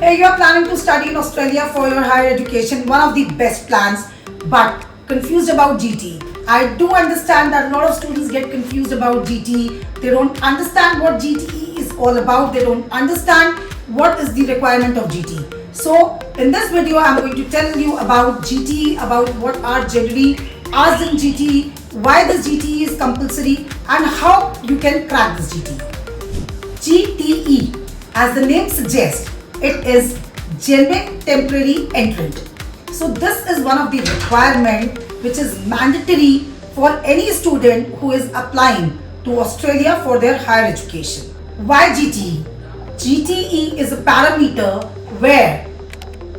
Hey, you are planning to study in Australia for your higher education, one of the best plans, but confused about GTE. I do understand that a lot of students get confused about GTE. They don't understand what GTE is all about. They don't understand what is the requirement of GTE. So, in this video, I'm going to tell you about GTE, about what are generally asked in GTE, why this GTE is compulsory, and how you can crack this GTE. GTE, as the name suggests, it is Genuine Temporary Entrant. So this is one of the requirement which is mandatory for any student who is applying to Australia for their higher education. Why GTE? GTE is a parameter where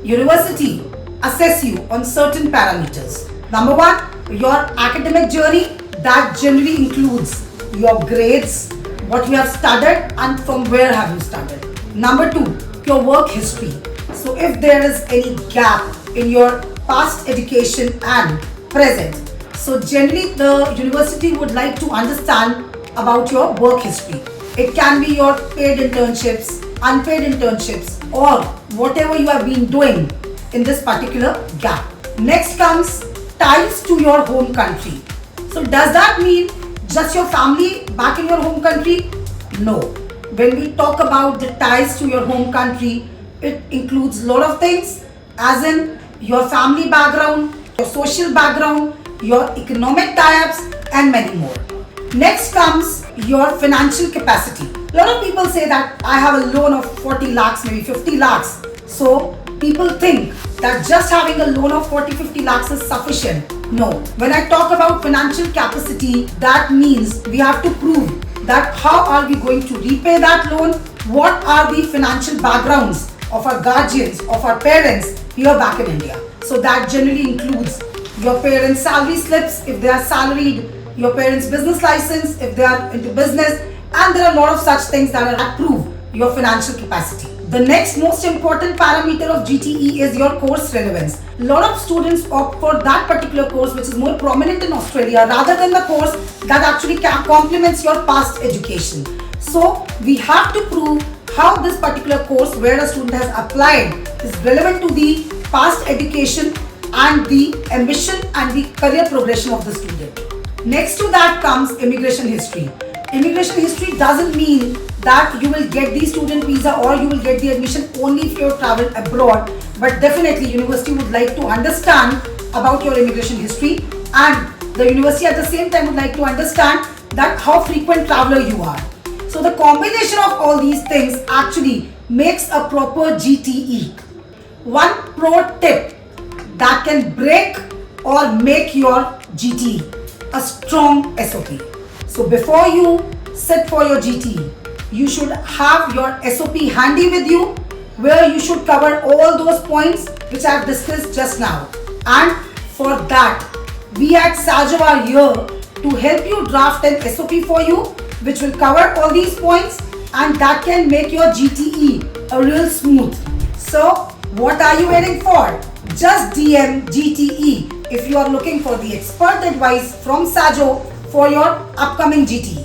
university assess you on certain parameters. Number one, your academic journey, that generally includes your grades, what you have studied and from where have you studied. Number two, your work history. So if there is any gap in your past education and present, so generally the university would like to understand about your work history. It can be your paid internships, unpaid internships, or whatever you have been doing in this particular gap. Next comes ties to your home country. So does that mean just your family back in your home country? No. When we talk about the ties to your home country, it includes a lot of things, as in your family background, your social background, your economic tie-ups, and many more. Next comes your financial capacity. A lot of people say that I have a loan of 40 lakhs, maybe 50 lakhs. So people think that just having a loan of 40-50 lakhs is sufficient. No. When I talk about financial capacity, that means we have to prove that how are we going to repay that loan, what are the financial backgrounds of our guardians, of our parents here back in India. So that generally includes your parents' salary slips if they are salaried, your parents' business license if they are into business, and there are a lot of such things that prove your financial capacity. The next most important parameter of GTE is your course relevance. A lot of students opt for that particular course which is more prominent in Australia rather than the course that actually complements your past education. So we have to prove how this particular course where a student has applied is relevant to the past education and the ambition and the career progression of the student. Next to that comes immigration history. Immigration history doesn't mean that you will get the student visa or you will get the admission only if you have traveled abroad, but definitely university would like to understand about your immigration history, and the university at the same time would like to understand that how frequent traveler you are. So the combination of all these things actually makes a proper GTE. One pro tip that can break or make your GTE a strong SOP. So before you sit for your GTE, you should have your SOP handy with you, where you should cover all those points which I have discussed just now. And for that, we at SAJO are here to help you draft an SOP for you, which will cover all these points and that can make your GTE a real smooth. So what are you waiting for? Just DM GTE if you are looking for the expert advice from SAJO for your upcoming GTE.